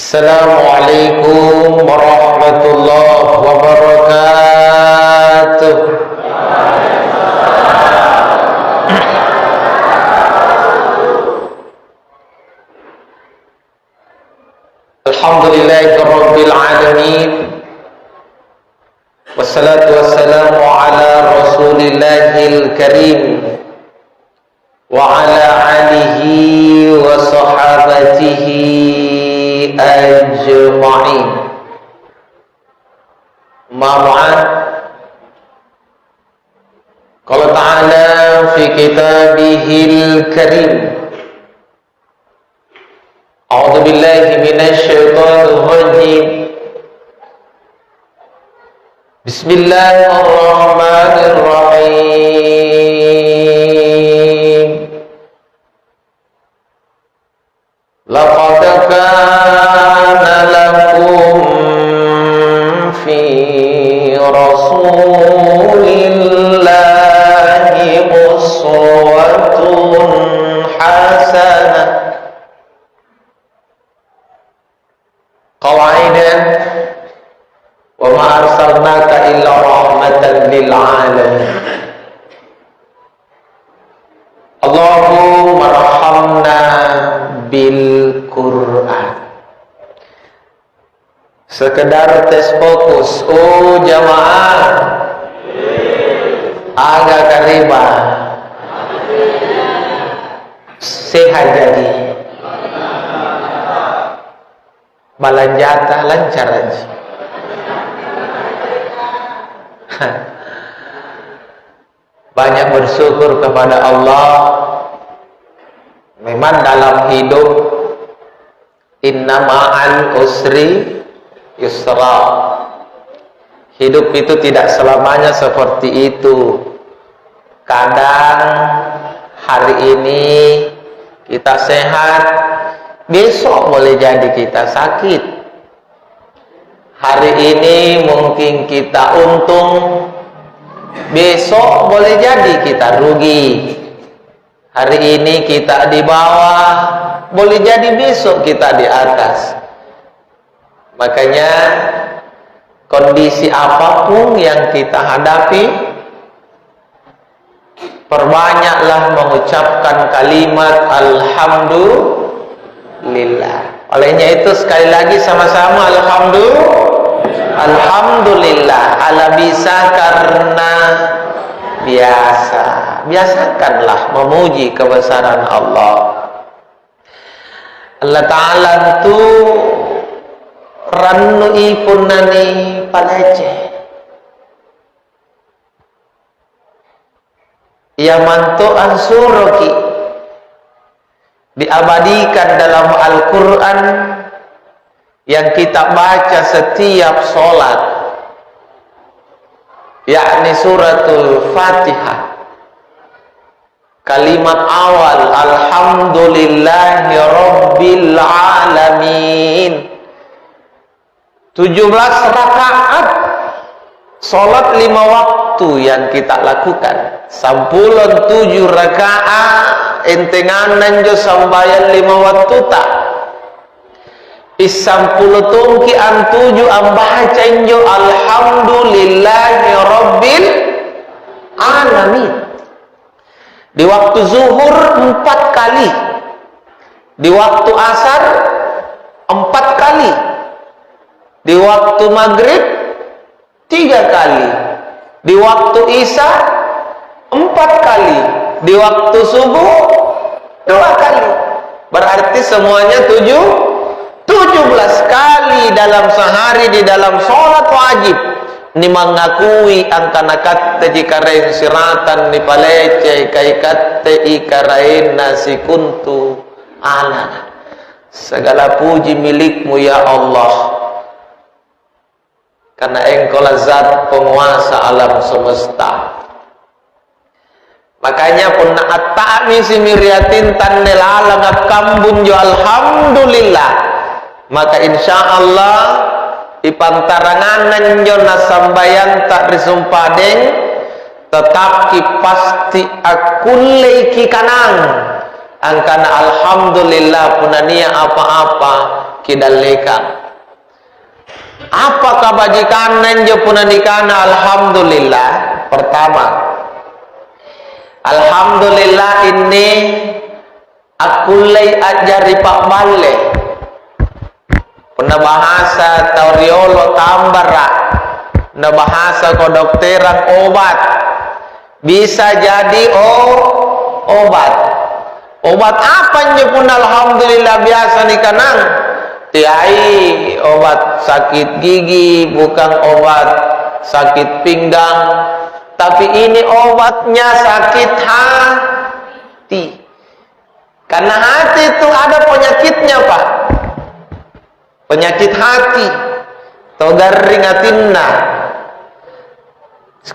Assalamualaikum warahmatullahi wabarakatuh. Alhamdulillahirabbil alamin. Wassalatu wassalamu ala rasulillahil karim wa ala alihi wa sahabatihi ajma'in. Ma'ad qala ta'ala fi kitabihil karim. A'udzu billahi minasy syaithanir rajim. Bismillahirrahmanirrahim. Laqad kana lakum fi rasulillahi uswatun hasanah. Qawaidan wa ma arsalnaka illa rahmatan lil alamin. Allahumma rahamna bil Qur'an. Sekedar tes fokus. Oh jamaah, agak kariba sehat jadi balanjata lancar aja. Banyak bersyukur kepada Allah. Memang dalam hidup inna ma'al usri yusra. Hidup itu tidak selamanya seperti itu. Kadang hari ini kita sehat, besok boleh jadi kita sakit. Hari ini mungkin kita untung, besok boleh jadi kita rugi. Hari ini kita di bawah, boleh jadi besok kita di atas. Makanya kondisi apapun yang kita hadapi, perbanyaklah mengucapkan kalimat alhamdulillah. Olehnya itu sekali lagi sama-sama alhamdulillah. Ala bisa karena biasa. Biasakanlah memuji kebesaran Allah. Allah Ta'ala itu rannu ipunani palece. Ia mantuan suroki diabadikan dalam Al-Quran yang kita baca setiap sholat, yakni suratul Fatihah. Kalimat awal alhamdulillahi rabbil alamin. 17 rakaat sholat 5 waktu yang kita lakukan. Sampulon 7 rakaat entenganan jo sambayan 5 waktu tak. Isampuluh tungki an 7 ambaca jo alhamdulillahi rabbil alamin. Di waktu zuhur 4 kali, di waktu asar 4 kali, di waktu maghrib 3 kali, di waktu isya 4 kali, di waktu subuh 2 kali. Berarti semuanya 17 kali dalam sehari di dalam sholat wajib. Ni mengakui angkana katte jikarain siratan ni palece kai katte ikarain nasi kuntu ala. Segala puji milikmu ya Allah, karena engkau zat penguasa alam semesta. Makanya pun at-ta'mi simiriatin tannel alam kambun jo alhamdulillah. Maka insyaallah ipantaranganan jo nasambayan tak risumpadeng tetap ki pasti akun leiki kanang angkana alhamdulillah punania apa-apa kidaleka. Apa kebajikan jo punanikana alhamdulillah? Pertama, alhamdulillah ini akulai ajari Pak Bale puna bahasa tauriolo tambara na bahasa kedokteran obat bisa jadi obat apa pun alhamdulillah biasa nih kanang tiai obat sakit gigi, bukan obat sakit pinggang, tapi ini obatnya sakit hati. Karena hati itu ada penyakitnya Pak, penyakit hati atau garing hatinna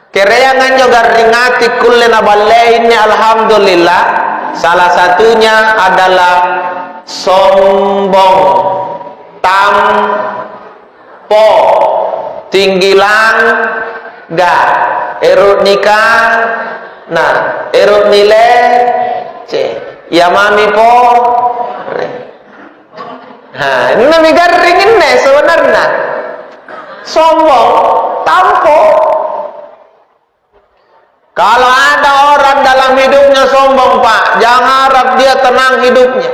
kereangan juga garing hati kullena balainya alhamdulillah. Salah satunya adalah sombong, tampo, tinggi langga, erut nikah, nah erut nilai c, ya mami po, nah ini nami garing ini sebenarnya sombong, tampo. Kalau ada orang dalam hidupnya sombong Pak, jangan harap dia tenang hidupnya.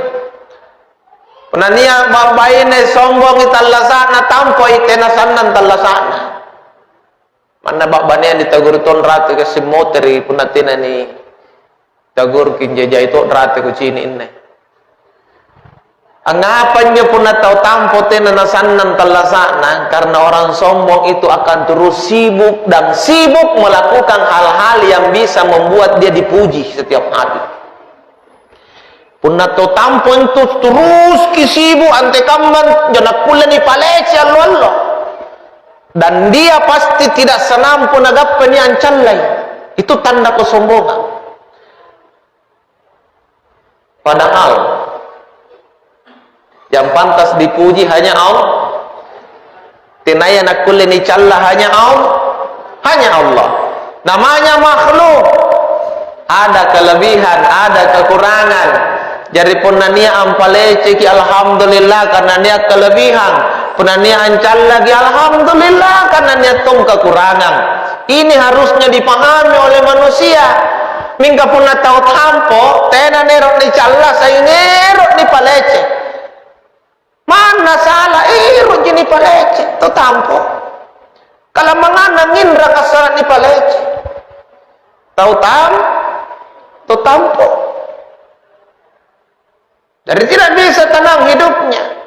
Penania babaine sombong italasana tampo itena sannan talasana. Mana babanya ditagur ton ratu ke simoteri punatina ni tagur kinjaja itu ratu ku cini inne. Angapannya puna tahu tampo tena nasannan talasana karena orang sombong itu akan terus sibuk dan sibuk melakukan hal-hal yang bisa membuat dia dipuji setiap hari. Puna tahu tampo itu terus kisibu ante kamban janak pula ni palece Allah. Dan dia pasti tidak senang pun agak penyancalai. Itu tanda kesombongan. Padahal yang pantas dipuji hanya Allah. Tinaya nakul ini calla hanya Allah. Namanya makhluk. Ada kelebihan, ada kekurangan. Jadi punania ampalece ki alhamdulillah karena dia kelebihan. Punania ancal lagi alhamdulillah karena dia tung kekurangan. Ini harusnya dipahami oleh manusia. Mingga puna tahu tampo, tena nerok ni calla, saya nerok ni palece. Mana salah irut jini palece to tampo. Kalau mengana ngindra kasaran ni palece. Tahu to tampo. Jadi tidak bisa tenang hidupnya.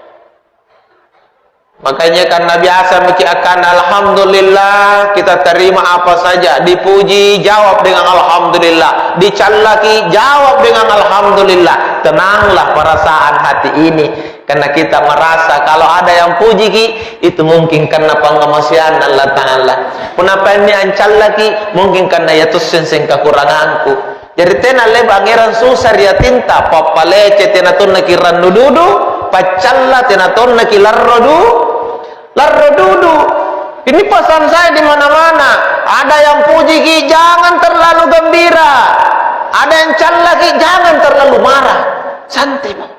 Makanya karena biasa miki akan alhamdulillah kita terima apa saja, dipuji jawab dengan alhamdulillah, dicallaki jawab dengan alhamdulillah. Tenanglah perasaan hati ini karena kita merasa kalau ada yang puji ki itu mungkin karena pengemosian Allah Taala. Punapa ini ancallaki mungkin karena ya tusen kekuranganku. Jadi tena le pangeran susah dia tinta papalece tena ton nakiran nududu pacalla tena ton nakilarrodu larrodudu. Ini pesan saya di mana-mana. Ada yang puji ki jangan terlalu gembira. Ada yang calla ki jangan terlalu marah. Santai Bang.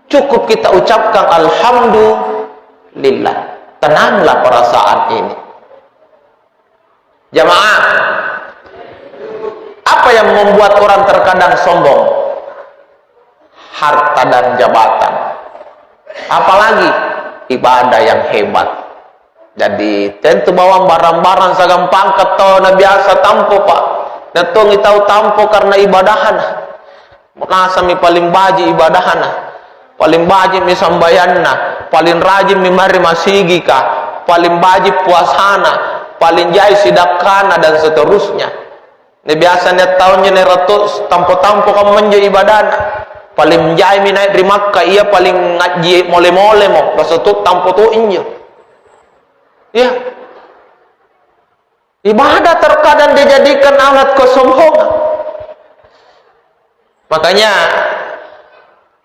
Cukup kita ucapkan alhamdulillah. Tenanglah perasaan ini. Jamaah, apa yang membuat orang terkadang sombong? Harta dan jabatan. Apalagi ibadah yang hebat. Jadi tentu bawa barang-barang sagampang ketona biasa tampo Pak. Netongi tahu tampo karena ibadahan. Merasa mi paling baji ibadahan. Paling baji mi sambayanna, paling rajin mi mari masigika, paling baji puasana, paling jai sidakana dan seterusnya. Ini biasanya tahunnya ni ratus tampo-tampo kamu menjadi ibadah. Paling jai mi naik dari Makkah ia paling ngaji mole-mole mo, pasutut tampo tu injo. Ya. Ibadah terkadang dijadikan alat kesombongan. Makanya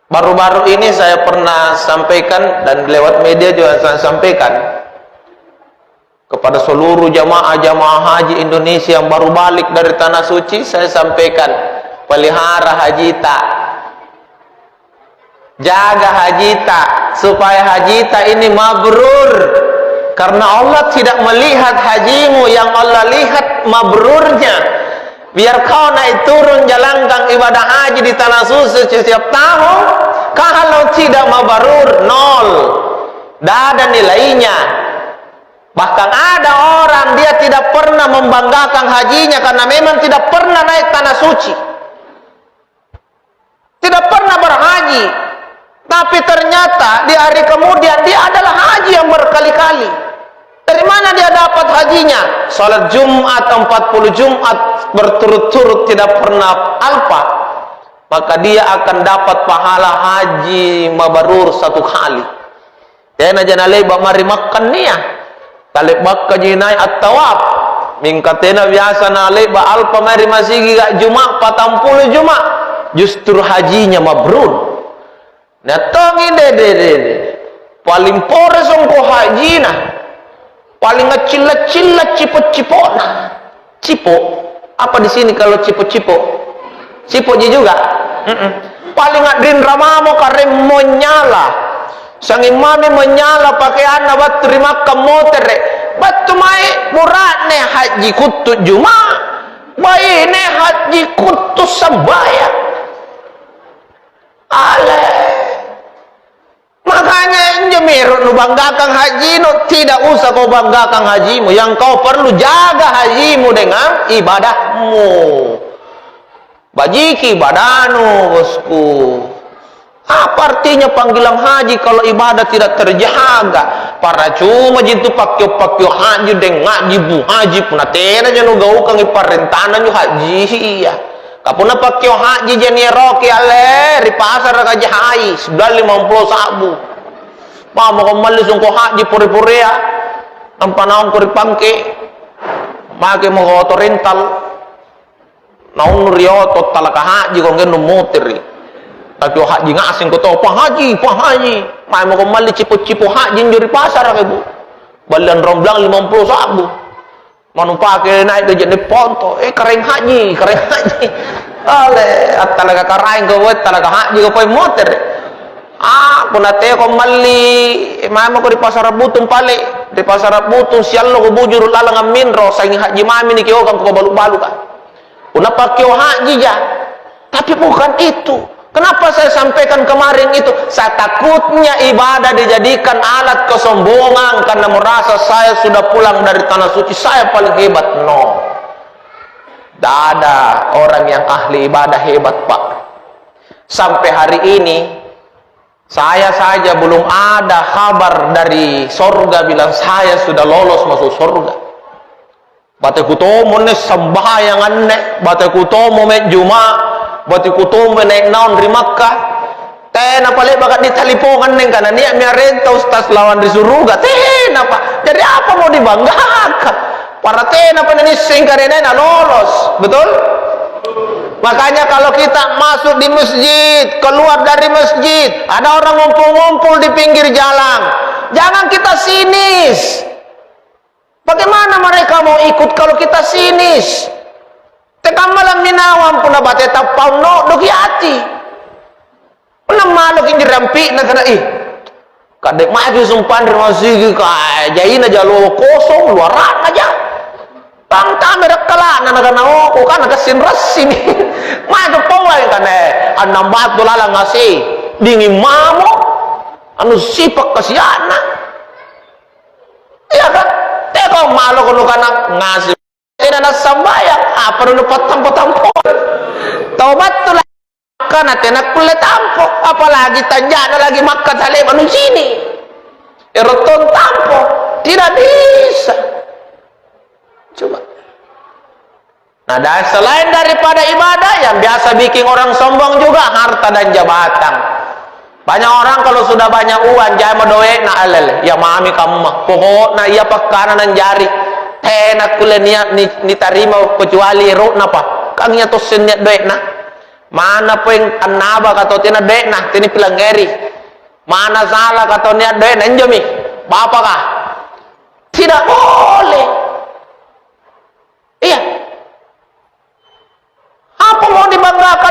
baru-baru ini saya pernah sampaikan dan lewat media juga saya sampaikan kepada seluruh jamaah haji Indonesia yang baru balik dari tanah suci, saya sampaikan pelihara hajita, jaga hajita supaya hajita ini mabrur, karena Allah tidak melihat hajimu, yang Allah lihat mabrurnya. Biar kau naik turun jalankan ibadah haji di tanah suci setiap tahun, kalau tidak mabrur, nol, tidak ada nilainya. Bahkan ada orang dia tidak pernah membanggakan hajinya karena memang tidak pernah naik tanah suci, tidak pernah berhaji, tapi ternyata di hari kemudian dia adalah haji yang berkali-kali. Dari mana dia dapat hajinya? Salat Jumat 40 Jumat berturut-turut tidak pernah alpa, maka dia akan dapat pahala haji mabrur satu kali. Dia najana leba mari makan niya talib bakka jinai at-tawaf mingkatena biasa na leba alpa mari masigi gak Jumat 40 Jumat, justru hajinya mabrur. Natangi dede paling pores ongko hajina, paling ngecil-ngecil cipot-cipot. Cipo apa di sini kalau cipo-cipo? Cipo juga. Paling adrin ramamo karem menyala. Sang imami menyala pakai anak bat terima kemoter. Batu mai muratne haji kutu Juma, bayi ne haji kutu sembaya. Ale. Makanya Jemir nu banggakan haji, nu tidak usah kau banggakan hajimu. Yang kau perlu jaga hajimu dengan ibadahmu. Bajiki badanu bosku. Apa artinya panggilan haji kalau ibadah tidak terjaga? Para cuma jitu pakyo haji dengan ngaji bu haji puna tena janu gau kang iparentana ju haji iya. Kapuna pakyo haji jeni roki ale ri pasar kaji hai 950 sabu. Pa mo kembali sungko haji puri-puria. Ampanaon ko ripangke. Make mo ko rental. Naon rioto talaka haji kong genu moteri. Tapi haji ngasing ko to pak haji mai mau kembali cipu haji dari pasar ke bu balian romblang 50 sabu manu pakai naik ke jenis ponto kering haji ale talaga karain ko wet talaga haji ko pay motor punate kembali mai mau ko di pasar butong pale di pasar butong siallo ko bujur lalang minro sangi haji mami ni kyo kan ko balu-balu kan una pakyo haji ja, tapi bukan itu. Kenapa saya sampaikan kemarin itu? Saya takutnya ibadah dijadikan alat kesombongan karena merasa saya sudah pulang dari tanah suci, saya paling hebat. No. Tidak ada orang yang ahli ibadah hebat, Pak. Sampai hari ini, saya saja belum ada kabar dari sorga bilang saya sudah lolos masuk sorga. Bate kutomo ne sembahyang anne, bate kutomo me Jumat, bati kutum naik naon di Makkah tena pale bakat ditalipongan neng kana niat miarenta ustaz lawan di suruga tena apa jadi apa mau dibanggakan para tena penising karena lolos betul. Makanya kalau kita masuk di masjid, keluar dari masjid ada orang ngumpul-ngumpul di pinggir jalan, jangan kita sinis. Bagaimana mereka mau ikut kalau kita sinis? Tekam malam minawam puna bate tapau no doki ati. Puna maluk inji rampi na kana kadek maju sumpan masih ka jaina jalo kosong luaran aja. Tanta merek kala na kana ko kana kasin rasin. Maju pawai kana anam batu lalang ngasi dingin mamo anu sipak kasiana. Iya kan? Tekam maluk nu kana ngasi tidak ada sambayang perlu tampo taubat tuh karena tenak kulit tampo apalagi tanjana lagi makan sale manu sini eroton tampo tidak bisa coba. Nah selain daripada ibadah yang biasa bikin orang sombong juga harta dan jabatan. Banyak orang kalau sudah banyak uang jangan mendoek na alel ya mami kamu mah pokoknya ia pakanan dan jari enak kuliah ni tarima kecuali ro napa kangnya to sennya doek na mana peng anaba kato tina doek na tini pilangeri mana salah kato niat doek na enjomi bapak kah tidak boleh. Iya apa mau dibanggakan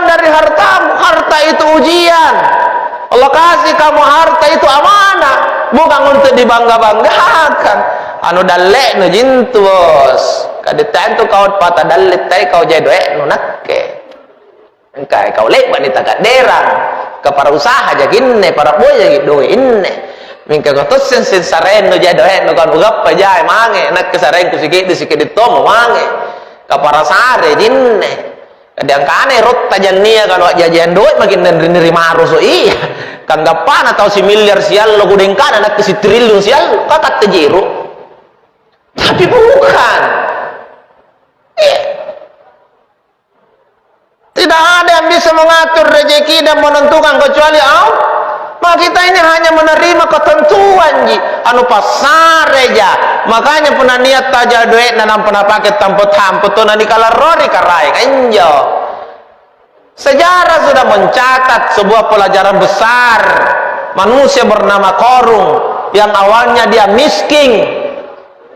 itu ujian. Allah kasih kamu harta itu amanah, bukan untuk dibangga-banggakan. Anu dalek nu jintu bos. Kadita itu kau patah dalek tai kau jadi duit nu nakke. Engkai kau lek wanita kaderang ke para usaha jaginne para boy jadi duit inne. Mingka kau tuh sen saren nu jadi duit nu kan ugap pajai mange nak kesaren ku sikit tomo mange. Ke para sare jinne. Kadang kane rot tajannia kalau jajan duit makin nerima harus iya kanggapan atau si miliar sial lo gudeng kan anak si triliun sial kakak tejiru tapi bukan tidak ada yang bisa mengatur rezeki dan menentukan kecuali Allah. Maka kita ini hanya menerima ketentuan ji anu pasar aja. Makanya pernah niat taja duit dan pernah pakai tamput-tamput tuh nanti kalau rori karai kanjo. Sejarah sudah mencatat sebuah pelajaran besar. Manusia bernama Korun yang awalnya dia miskin,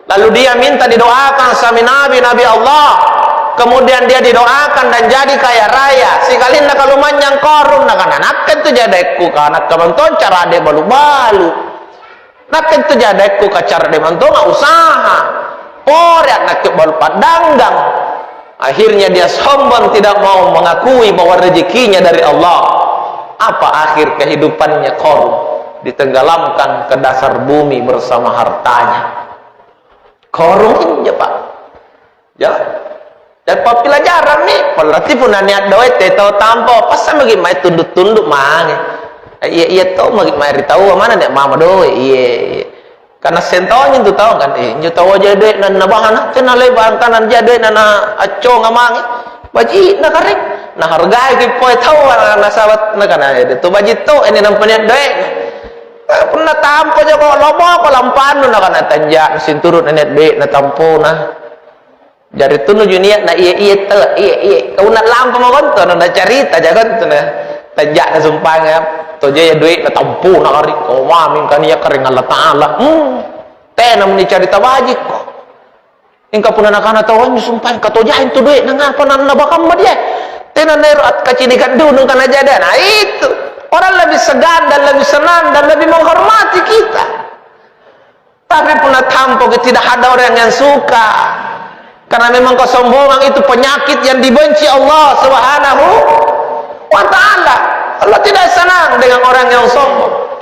lalu dia minta didoakan sama nabi Allah. Kemudian dia didoakan dan jadi kaya raya. Sekali nak kalau manjang Korun nak anak itu jadekku kanak kementon cara dia balu-balu. Nak itu jadekku kacar dia menton usaha. Poriak nak balu padanggang. Akhirnya dia sombong tidak mau mengakui bahwa rezekinya dari Allah. Apa akhir kehidupannya Korun? Ditenggelamkan ke dasar bumi bersama hartanya. Korun ya Pak. Ya. Dan pelajaran nih, pelatih pun niat doa tahu tampo, pas sama gimana tunduk-tunduk mana? Iya tahu gimana tahu mana nih mama doa, iya. Karena sentonya itu tahu kan, itu tahu aja deh, nana bahan, cina lebar kanan jadi nana aco ngamangi, baji nak karek, nah harga itu tahu nana sahabat nak kan, itu baji tahu ini namanya doa. Pernah tampo aja kok lobo lampan nak kan tanjak sinturut nenek dek nak tampo nah. Jadi tu nuju niat na iya kau nak lampu mau konto nak cerita aja konto na tajak na sumpahnya tu je duit na tampu nak hari kau mamin kan iya kering Allah Taala teh na meni cerita wajib kok ingka pun anak anak tahu ni sumpah kau jahin tu duit nang apa nak bakam dia teh na nerat kacinikan dulu kan aja dah. Nah itu orang lebih segan dan lebih senang dan lebih menghormati kita, tapi pernah tampo tidak ada orang yang suka. Karena memang kesombongan itu penyakit yang dibenci Allah Subhanahu wa ta'ala. Allah tidak senang dengan orang yang sombong.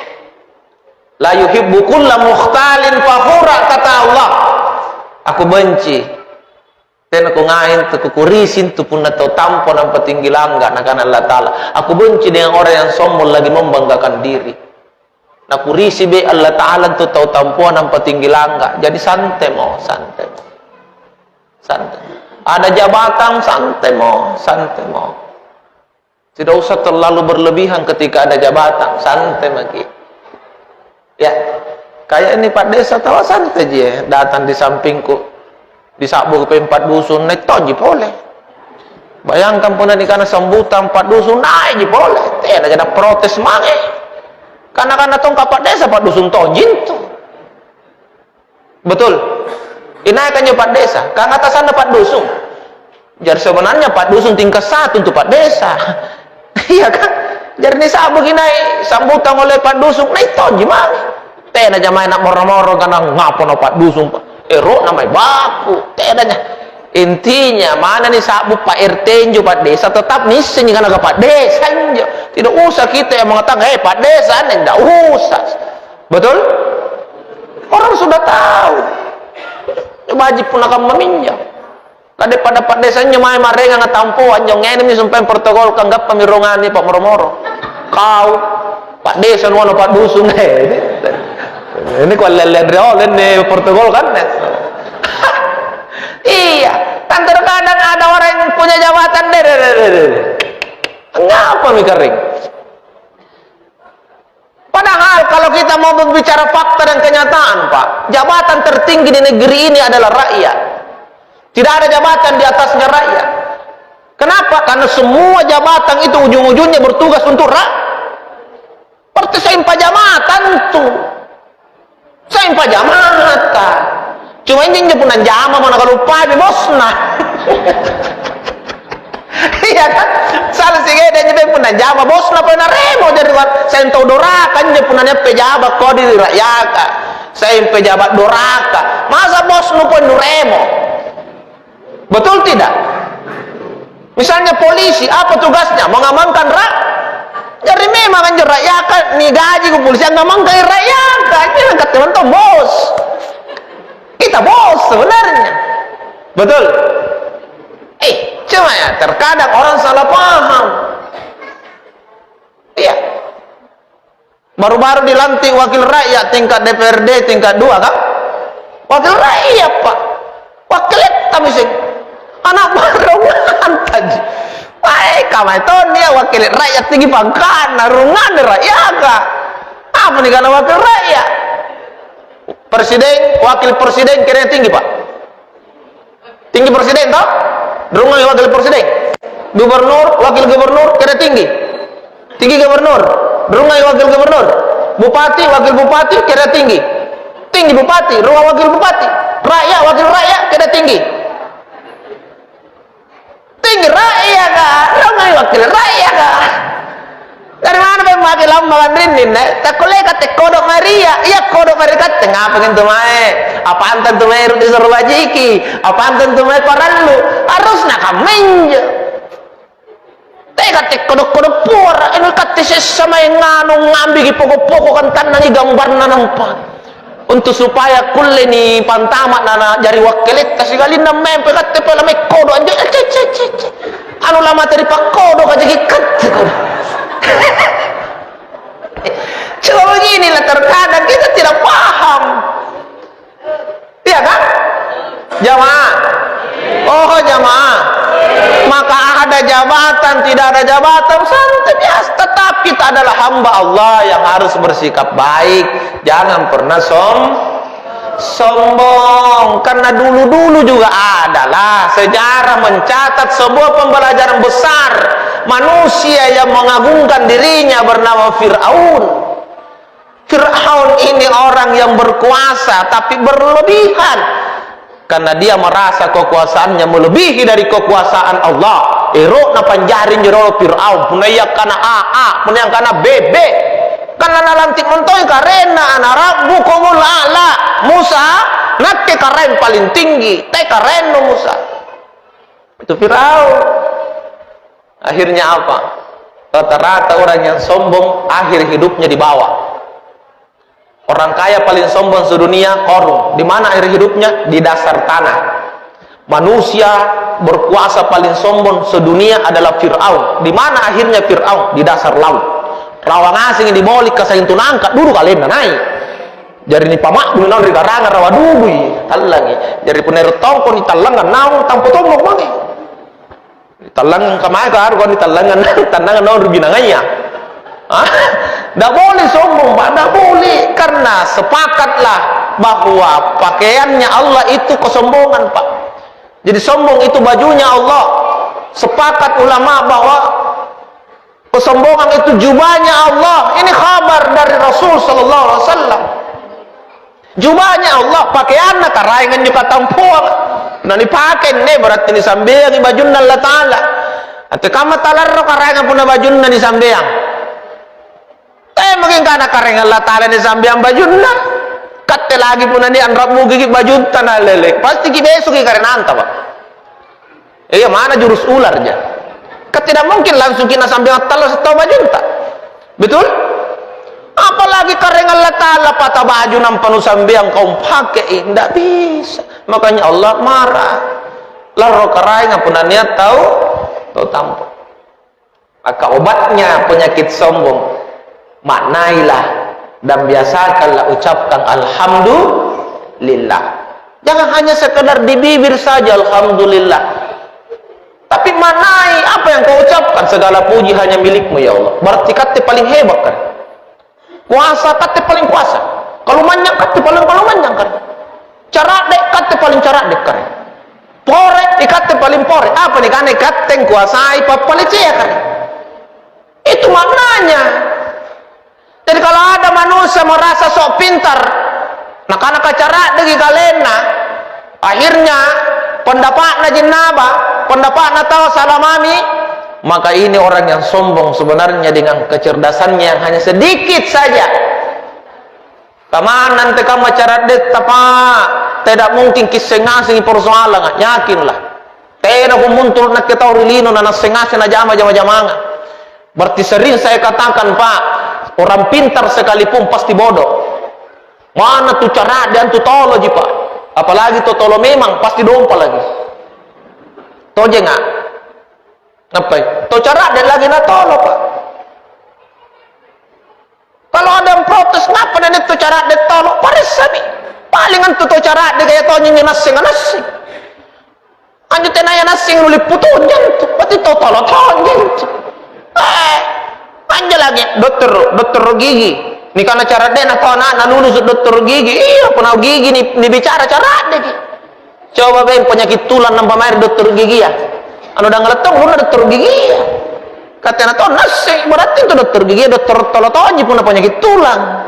La yuhibbu kulla mukhtalin fakhura, kata Allah. Aku benci. Dan aku ngain, aku kurisin, tu pun atau tampo nampak tinggi langgar, nakan Allah Ta'ala. Aku benci dengan orang yang sombong lagi membanggakan diri. Nak kurisi be Allah Ta'ala tu tahu tampo nampak tinggi langgar. Jadi santai mau. Santai. Ada jabatan santai mau. Tidak usah terlalu berlebihan ketika ada jabatan, santai lagi. Ya, kayak ini Pak Desa tahu santai je, datang di sampingku, disabu ke 4 dusun naik toji boleh. Bayangkan pun di kana sambutan 4 dusun naik je boleh. Ada protes mange. Karena tong Pak Desa 4 dusun tojin tu. Betul. Inaikannya Pak Desa, kang atasan Pak Dusun. Jadi sebenarnya Pak Dusun tingkat 1 untuk Pak Desa. Iya kan? Jadi ini sabu ginai sambutan oleh Pak Dusun, naik toh gimana? Teh aja main nak moro-moro karena ngapo no Pak Dusun Pak. Ero namanya baku. Teh aja. Intinya mana nih sabu Pak RT njo Pak Desa tetap misi karena ke Pak Desa njo. Tidak usah kita yang mengatakan, Pak Desa nih, tidak usah. Betul? Orang sudah tahu. Wajib pun akan meminjam. Daripada Pak Desanya main marenga ngatampo anjong ngene mi sampai protokol kanggap pamirongan ni Pak Moro-moro. Kau Pak Desa nuano Pak Dusun ini kau lele-lele ini protokol kan. Iya, kan terkadang ada orang yang punya jabatan ngapa mi kering? Padahal kalau kita mau berbicara fakta dan kenyataan Pak, jabatan tertinggi di negeri ini adalah rakyat. Tidak ada jabatan di atasnya rakyat. Kenapa? Karena semua jabatan itu ujung-ujungnya bertugas untuk rakyat. Seperti seimpah jabatan tuh. Seimpah jabatan. Cuma ini punya jama mana kalau lupa di bosna. Iya kan? Salah sih dia nyebut pun jaba bos na pun remo jadi saya tahu doraka nya pun pejabat kau di rakyat. Saya pejabat doraka. Masa bos nu pun remo? Betul tidak? Misalnya polisi apa tugasnya? Mengamankan rakyat. Jadi memang kan rakyat nih gaji ke polisi yang ngamankan rakyat. Ini kan teman-teman bos. Kita bos sebenarnya. Betul? Cuma ya terkadang orang salah paham. Iya. Baru-baru dilantik wakil rakyat tingkat DPRD tingkat 2 kan? Wakil rakyat pak. Wakil tapi sih anak baru ngantaj. Baik kamai ton dia wakil rakyat tinggi pangkat narungan rakyat kak. Apa nih karena wakil rakyat? Presiden, wakil presiden kira tinggi pak. Tinggi presiden toh? Derungan wakil presiden. Gubernur, wakil gubernur kira tinggi. Tinggi gubernur. Derungan wakil gubernur. Bupati, wakil bupati kira tinggi. Tinggi bupati, ruang wakil bupati. Rakyat, wakil rakyat kira tinggi. Tinggi rakyat kah? Derungan wakil rakyat kah? Dari mana wakil lambangan rindin? Tak boleh kata kodok Maria. Iya kodok Maria kata ngapa gitu mae? Apaan tentu mae ruti seru bajiki? Apaan tentu mae koran lu? Harus nak kamenja. Teh kata kodok-kodok pura. Ini kata sesama yang nganu ngambil pokok-pokok kan tanah ni gambar nampak. Untuk supaya kulle ni pantamat nana jari wakilit kasih kali na mempe kata pala me kodok anje. Anu lama tadi pak kodok aja gikat. Coba beginilah terkadang kita tidak paham. Iya kan? Jamaah. Oh jamaah. Maka ada jabatan, tidak ada jabatan, santai biasa. Tetap kita adalah hamba Allah yang harus bersikap baik. Jangan pernah sombong. Karena dulu-dulu juga adalah sejarah mencatat sebuah pembelajaran besar. Manusia yang mengagungkan dirinya bernama Fir'aun. Fir'aun ini orang yang berkuasa tapi berlebihan. Karena dia merasa kekuasaannya melebihi dari kekuasaan Allah. Erok na panjarin jero Fir'aun. Punaya kana A, punaya kana B. Karena nalantik mentoy karena anak Rabbu kumul a'la. Musa nak karen paling tinggi. Te karen no Musa. Itu Fir'aun. Akhirnya apa? Rata-rata orang yang sombong akhir hidupnya di bawah. Orang kaya paling sombong sedunia Qarun. Di mana akhir hidupnya? Di dasar tanah. Manusia berkuasa paling sombong sedunia adalah Fir'aun. Di mana akhirnya Fir'aun? Di dasar laut. Rawang asing di bolik ke saintu nangkat dulu kalian naik. Jadi ni pamak bulan di karangan rawa dubui talangi. Jadi puner tongko ni talangan naung tampo tombok mangi. Talang kamay ka argo ni talangan tanangan naung rugi nanganya. Tidak boleh sombong, tidak boleh. Karena sepakatlah bahwa pakaiannya Allah itu kesombongan, Pak. Jadi sombong itu bajunya Allah. Sepakat ulama bahwa kesombongan itu jubahnya Allah. Ini kabar dari Rasul sallallahu alaihi wasallam. Jubahnya Allah, pakaiannya karaingan juga tampuang. Nah dipakai nih berarti ni sambiang bajunna Allah Ta'ala. Atau kamu talarro karaingan pun bajunna ni sambiang. Mungkin karena kareng Allah Ta'ala ni sambiang bajunna. Kate lagi pun ni anrapmu gigit bajunta na lele. Pasti ki besok ki karena anta, Pak. Iya mana jurus ularnya? Tidak mungkin langsung kena sambiang talas atau bajunta. Betul? Apalagi kareng Allah Ta'ala patah baju nampanu sambiang kaum pakai. Tidak bisa. Makanya Allah marah. Laro karaingan pun niat tahu tampuk. Maka obatnya penyakit sombong. Maknailah dan biasakanlah ucapkan alhamdulillah. Jangan hanya sekedar di bibir saja alhamdulillah. Tapi maknai apa yang kau ucapkan. Segala puji hanya milikmu ya Allah. Berarti kata paling hebat kan. Kuasa kata paling kuasa. Kalau manjang kata paling manjang kan. Caradek kata paling caradek kan. Pore kata paling pore. Apa nih kan kata yang kuasai papalicea kan. Itu maknanya. Jadi kalau ada manusia merasa sok pintar, nak anak cara degi kalena, akhirnya pendapatnya jenaba, pendapat na tahu salah mami, maka ini orang yang sombong sebenarnya dengan kecerdasannya yang hanya sedikit saja. Kaman nanti kamu cara apa? Tidak mungkin kisah ngasih persoalan, yakinlah. Tidak muncul nak kita urilino na ngasih na jama. Berarti sering saya katakan, Pak, orang pintar sekalipun pasti bodoh. Mana tuh cara dan tuh tolo ji, Pak. Apalagi tuh tolo memang pasti dompa lagi. Toje nggak? Ngapain? Tuh cara dan lagi na tolo, Pak. Kalau ada yang protes, ngapa dan itu cara dan tolo? Paris sabi. Palingan tuh cara dia kayak tonya nasing. Anjut tenaya nasing nulis putun jantung. Berarti tuh tolo jantung. Anja lagi dokter gigi. Ini karena cara dia atau anak lulus dokter gigi. Iya, pernah gigi nih bicara cara dia. Coba ben penyakit tulang nambah air dokter gigi ya. Anu udah ngeletong lu dokter gigi ya. Katanya tuh nasi berarti itu dokter gigi, dokter tolo-tolo punya penyakit tulang.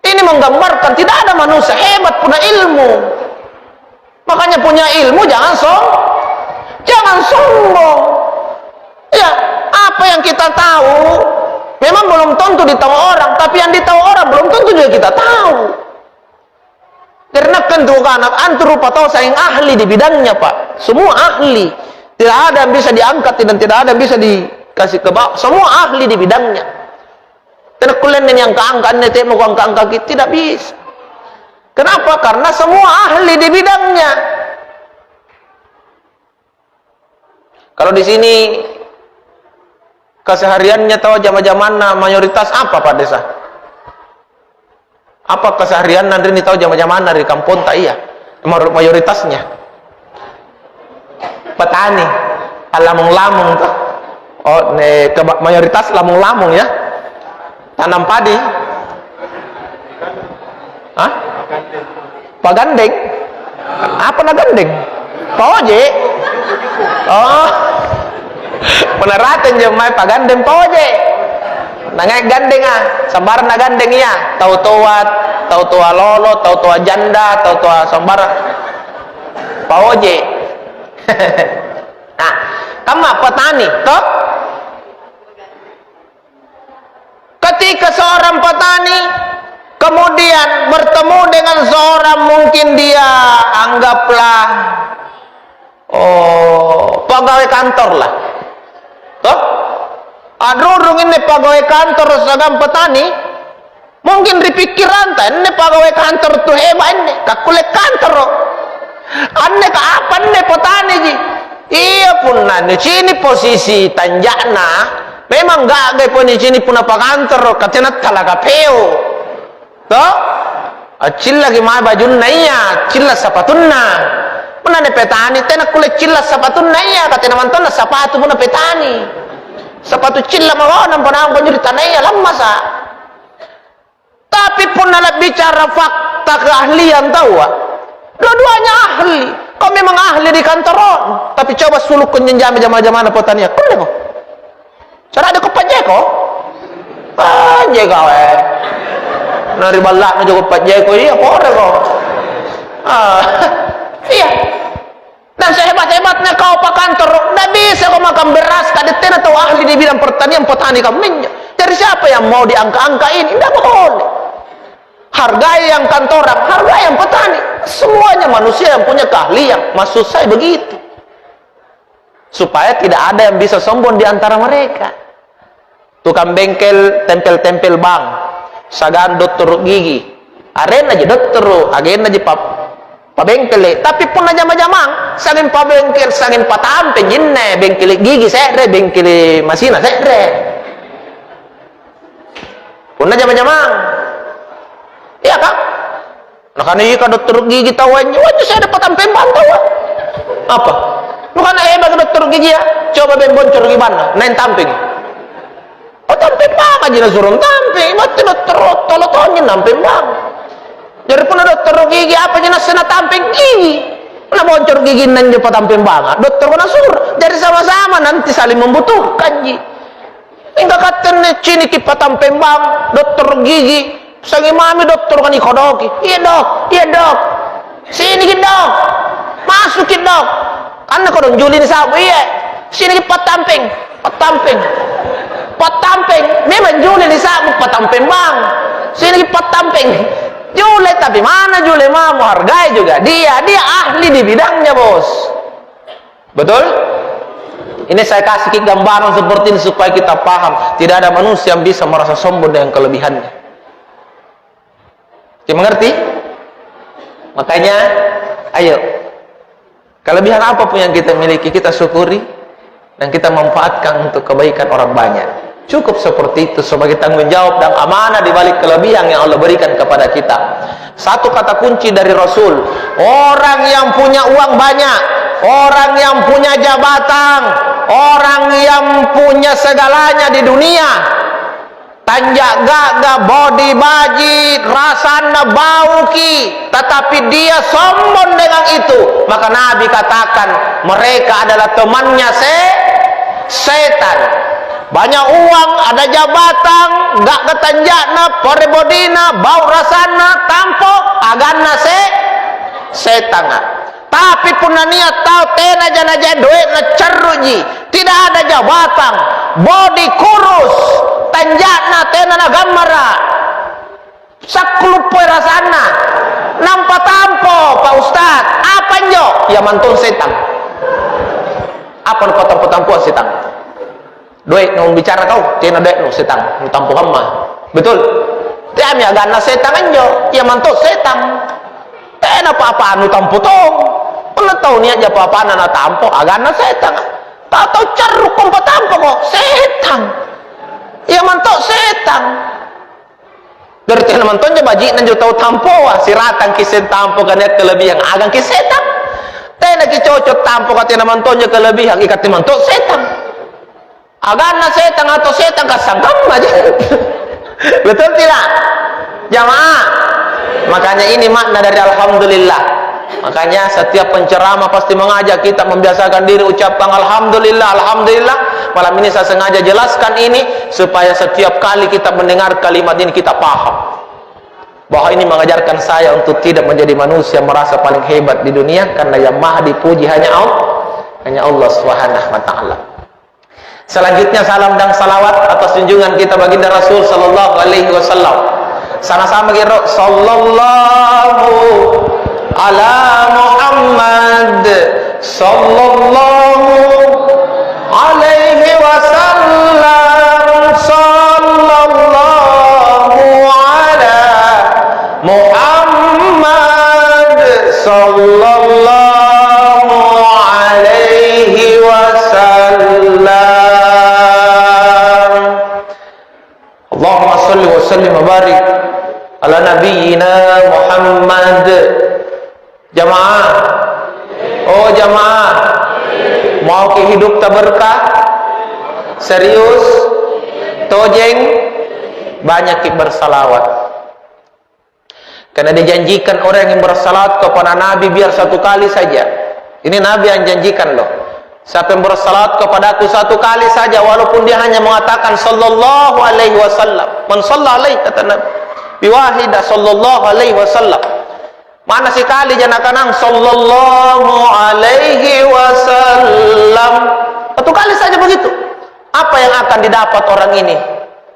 Ini menggambarkan tidak ada manusia hebat punya ilmu. Makanya punya ilmu jangan sombong. Ya, apa yang kita tahu memang belum tentu ditahu orang, tapi yang ditahu orang belum tentu juga kita tahu. Karena kan antum rupa tahu saya yang ahli di bidangnya, Pak. Semua ahli. Tidak ada yang bisa diangkat dan tidak ada yang bisa dikasih ke bawah. Semua ahli di bidangnya. Tidak kulen yang keangkat ini mau angkat kita tidak bisa. Kenapa? Karena semua ahli di bidangnya. Kalau di sini kesehariannya tahu jama-jamana mayoritas apa, Pak Desa? Apa keseharian nanti ini tahu jama-jamana di kampung tak iya? Mayoritasnya petani, lamung-lamung tuh. Oh, mayoritas lamung-lamung ya. Tanam padi. Hah? Pagandeng. Apa na gandeng? Poje. Oh. Peneraten jemai pagandeng poje. Nangai gandeng sambar na gandeng ya. Tau tua lolo, tau tua janda, tau tua sambar. Poje. Nah, kamu petani, toh? Ketika seorang petani kemudian bertemu dengan seorang mungkin dia anggaplah pegawai kantor lah, toh? Adrurung ini pegawai kantor seorang petani, mungkin dipikiran ini pegawai kantor tuh hebat ini, kakulet kantor. Anne ka apa ne petani ji? Iya pun nanti sini posisi tanjakna memang gak gay pun di sini pun apa kantor katanya talaga peo. Toh? Acil lagi mah bajunna iya, cilla sapatunna. Mana ne petani tenak kulit cilla sapatunna iya katanya mantona sepatu pun petani. Sepatu cilla mau nampak jadi tanah iya lama sa. Tapi pun nak bicara fakta keahlian tahu ah. Dua-duanya ahli. Kau memang ahli di kantor, tapi coba suluk kenjam jama-jama petani. Kau kok? Cara ada kepajeko? Pajeko nari balak na juga pajeko iya pore kok. Iya. Dan sehebat-hebatnya kau pak kantor, tidak bisa kau makan beras. Kadang atau ahli di bidang pertanian petani kamu. Dari siapa yang mau diangka-angka ini? Tidak boleh. Hargai yang kantoran, hargai yang petani. Semuanya manusia yang punya keahlian. Maksud saya begitu. Supaya tidak ada yang bisa sombong di antara mereka. Tukang bengkel, tempel-tempel bang. Sagan dokter gigi. Aren aja dokter, agen aja pa bengkel. Tapi pun aja majamang. Sagin pa bengkel, sagin pa tampe, jinne. Bengkel gigi sekre, bengkel masina sekre. Pun aja majamang. Iya kan? Nah kan iya dokter gigi tahuannya, wajah saya dapat tampen bantau. Apa? Lu kan hebat dokter gigi ya? Coba ben boncor gimana? Nain tamping. Oh tamping bang aja suruh tamping. Mati dokter tolo-tolonya tamping bang. Jadi pun dokter gigi apa jenis sena tamping gigi? Nah boncor gigi nanya dapat tamping bang. Dokter kena suruh. Jadi sama-sama nanti saling membutuhkan ji. Enggak katanya cini kipat tamping bang. Dokter gigi. Sangi mami dokter kan ikodoki. Iya dok. Sini dok. Masukin dok. Karena kau dong julin sabu iya. Sini patamping. Memang julin sabu patamping bang. Sini patamping. Jule tapi mana jule mau hargai juga. Dia ahli di bidangnya bos. Betul? Ini saya kasih gambaran seperti ini supaya kita paham. Tidak ada manusia yang bisa merasa sombong dengan kelebihannya. Kita mengerti? Makanya, ayo. Kelebihan apapun yang kita miliki, kita syukuri. Dan kita manfaatkan untuk kebaikan orang banyak. Cukup seperti itu sebagai tanggung jawab dan amanah di balik kelebihan yang Allah berikan kepada kita. Satu kata kunci dari Rasul, orang yang punya uang banyak, orang yang punya jabatan, orang yang punya segalanya di dunia, tanjak gagah, body baji, rasana bauki, tetapi dia sombong dengan itu, maka Nabi katakan mereka adalah temannya setan. Banyak uang, ada jabatan, gak ketanjakna, porebodina, bau rasana, tampok, agana setan. Tapi pun niat tahu tena jana duit na ceruji, tidak ada jabatan, body kurus, tanjakna tena na gamara, saklupoy rasana, nampak tampo, Pak Ustad, apa nyo? Ya mantun setan. Apa nu potong-potong setan? Duit nu bicara kau, tena duit nu setan, nu tampo hama. Betul? Tiami agana setan nyo, ya mantun setan. Tena apa-apa nu tampo tong. Pernah tahu niat apa apa anak tampo agana setan. Tak tahu ceruk kompa tampo kok setan. Ya mantok setan. Dari tena mantonnya baji nanti tahu tampo siratan kisen tampo kan niat kelebihan agang kisetan. Tena ki cocok tampo katena mantonnya kelebihan ikat mantok setan. Agana setan atau setan kasanggam aja. Betul tidak? Jamaah. Makanya ini makna dari alhamdulillah. Makanya setiap penceramah pasti mengajak kita membiasakan diri ucapkan alhamdulillah, alhamdulillah. Malam ini saya sengaja jelaskan ini supaya setiap kali kita mendengar kalimat ini kita paham bahwa ini mengajarkan saya untuk tidak menjadi manusia merasa paling hebat di dunia, karena yang maha dipuji hanya Allah Subhanahu wa taala. Selanjutnya salam dan salawat atas junjungan kita baginda Rasul sallallahu alaihi wasallam. Sama-sama kira sallallahu ala Muhammad sallallahu alaihi wasallam, sallallahu ala Muhammad sallallahu alaihi wasallam. Allahumma salli wa sallim wa barik ala nabiyyina Muhammad. Jamaah, oh jamaah, mau ke hidup tak berkah? Serius? Tojeng? Banyak bersalawat. Karena dijanjikan orang yang bersalawat kepada Nabi biar satu kali saja. Ini Nabi yang janjikan loh. Siapa yang bersalawat kepada aku satu kali saja, walaupun dia hanya mengatakan sallallahu alaihi wasallam. Man shalla alaihi kata Nabi. Biwahidah sallallahu alaihi wasallam. Mana sekali janakanang sallallahu alaihi wasallam. Satu kali saja begitu. Apa yang akan didapat orang ini?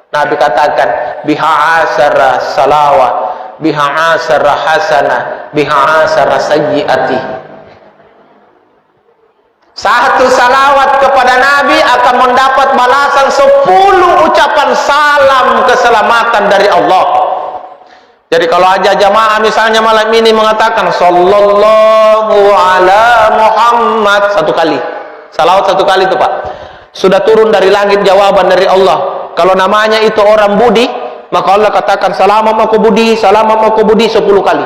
Nabi katakan biha asara salawat, biha asara hasanah, biha asara sayyiati. Satu salawat kepada Nabi akan mendapat balasan 10 ucapan salam keselamatan dari Allah. Jadi kalau aja jamaah misalnya malam ini mengatakan sallallahu ala Muhammad satu kali, salawat satu kali itu Pak, sudah turun dari langit jawaban dari Allah. Kalau namanya itu orang budi, maka Allah katakan salamam aku budi 10 kali.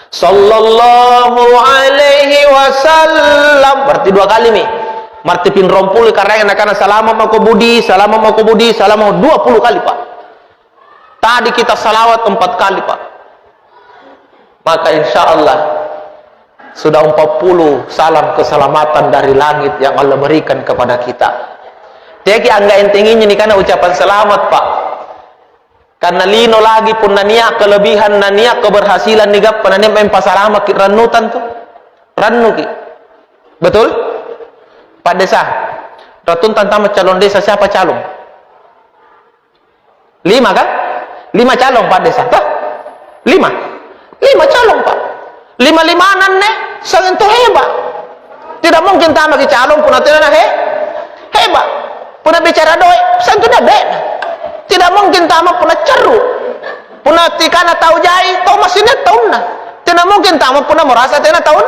Sallallahu alaihi wasallam berarti 2 kali nih. Marti pin rompul karena salamam aku budi 20 kali Pak. Tadi kita salawat 4 kali Pak. Maka insya Allah sudah 40 salam keselamatan dari langit yang Allah berikan kepada kita. Jadi angga entenginya nih karena ucapan selamat Pak. Karena lino lagi pun nania kelebihan nania keberhasilan nih gap nania empasarama ki ranutan tuh. Rannu ki. Betul? Pak Desa, Ratun tantang calon desa siapa calon? 5 kan? 5 calon Pak Desa, toh? 5 calon Pak. 5-5 nih, sangat hebat. Tidak mungkin tamat ke calon pun tidak hebat. Puna bicara doi, sangat beda. Tidak mungkin tamat puna ceru. Puna tikana tahu jai, tahu mesinnya tahu na. Tidak mungkin tamat puna merasa tidak tahun.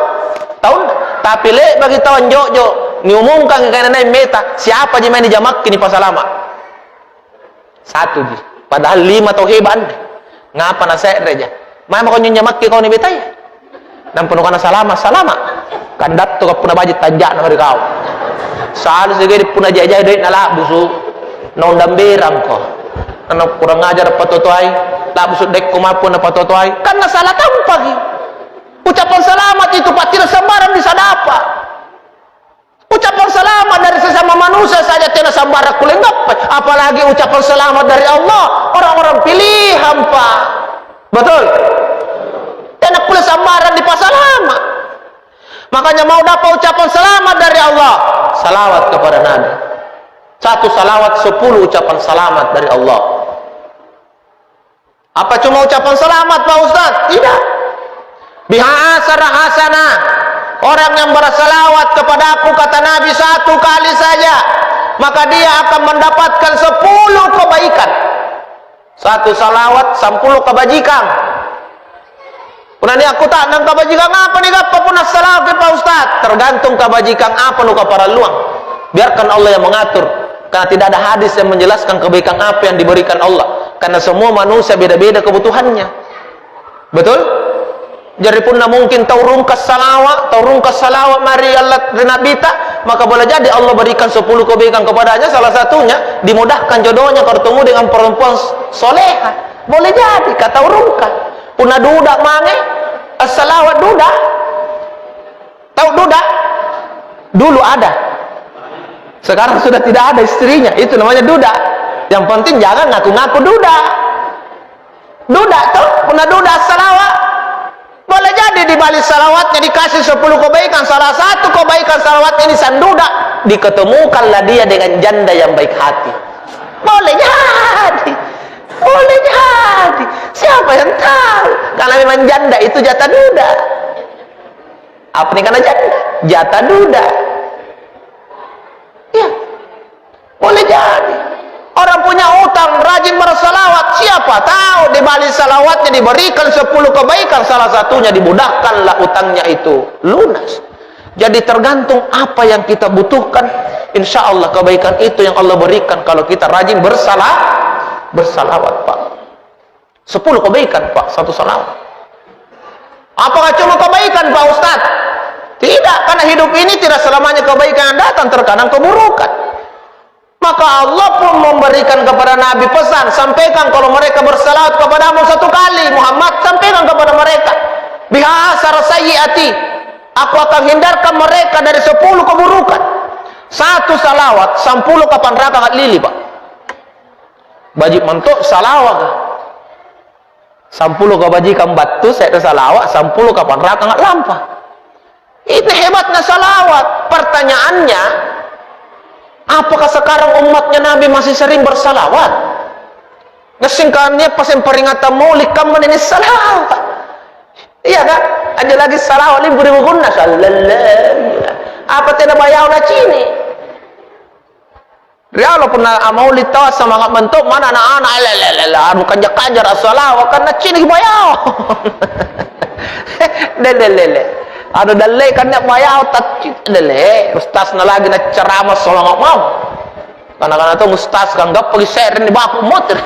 Tapi le bagi tahun jojo, diumumkan ke kanan meta siapa je main di jamak kini pasal lama. 1 ji. Padahal 5 tahu hebat. Ngapa nasihat reja? Mama kau nyamak kau ni betai. Dan penuh kana salama. Kandat tu kau puna baju tajak nama kau. Soal segede puna jajah duit nala busu. Nondam berang kau. Anak kurang ajar patotoai. Tak busu dek kumapun patotoai. Karena salah tampagi. Ucapan selamat itu pak tidak sembarang bisa dapat. Ucapan selamat dari sesama manusia saja tidak sembarang kulenggap. Apalagi ucapan selamat dari Allah. Orang-orang pilihan pak. Betul? Tidak boleh sembarang di pasal lama. Makanya mau dapat ucapan selamat dari Allah, salawat kepada Nabi. 1 salawat 10 ucapan selamat dari Allah. Apa cuma ucapan selamat Pak Ustaz? Tidak. Biha asara hasanah. Orang yang bersalawat kepada aku kata Nabi 1 kali saja, maka dia akan mendapatkan 10 kebaikan. 1 salawat 10 kebajikan. Pernah ni aku tak nang kebajikan apa nih apa pun salawat Pak Ustaz. Tergantung kebajikan apa nu para luang. Biarkan Allah yang mengatur. Karena tidak ada hadis yang menjelaskan kebaikan apa yang diberikan Allah. Karena semua manusia beda-beda kebutuhannya. Betul? Jadi pun mungkin taurungkas salawat mari Allah renabita, maka boleh jadi Allah berikan 10 kebaikan kepadanya, salah satunya dimudahkan jodohnya bertemu dengan perempuan soleha. Boleh jadi kata urungkan. Puna duda mange as-salawat duda. Tahu duda? Dulu ada. Sekarang sudah tidak ada istrinya. Itu namanya duda. Yang penting jangan ngaku-ngaku duda. Duda tuh puna duda as-salawat. Boleh jadi di balik salawatnya dikasih 10 kebaikan. Salah satu kebaikan salawat ini sanduda, diketemukanlah dia dengan janda yang baik hati. Boleh jadi. Boleh jadi. Siapa yang tahu? Karena memang janda itu jatah duda. Apa nih karena janda? Jatah duda. Ya. Boleh jadi. Orang punya utang, rajin bersalawat, siapa tahu di balik salawatnya diberikan 10 kebaikan, salah satunya dimudahkanlah utangnya itu lunas. Jadi tergantung apa yang kita butuhkan, insya Allah kebaikan itu yang Allah berikan kalau kita rajin bersalawat Pak. 10 kebaikan Pak, 1 salawat. Apakah cuma kebaikan Pak Ustaz? Tidak, karena hidup ini tidak selamanya kebaikan yang datang, terkadang keburukan. Maka Allah pun memberikan kepada Nabi pesan, sampaikan kalau mereka bersalawat kepadamu 1 kali, Muhammad sampaikan kepada mereka, biha asar sayyiati, aku akan hindarkan mereka dari 10 keburukan. 1 salawat 10 kapan rakaat lili Pak. Bajik mentuk salawat 10 kebajikan batu saya salawat 10 kapan rakaat lampah. Ini hebatnya salawat. Pertanyaannya, apakah sekarang umatnya Nabi masih sering bersalawat? Ngesingkannya pas yang peringatan maulid kamu ini salawat. Iya kan? Ada lagi salawat 5.000 guna sallallahu. Apa tidak bayar na cini? Rialo pun maulid tawa semangat bentuk mana anak-anak anu kanjar-kanjar salawat karena cini bayar. Lele. Ada dalai kan nak bayar tak dalai. Ustaz na lagi nak ceramah soal mau. Karena tu ustaz kan gak pergi share ni bapak motor.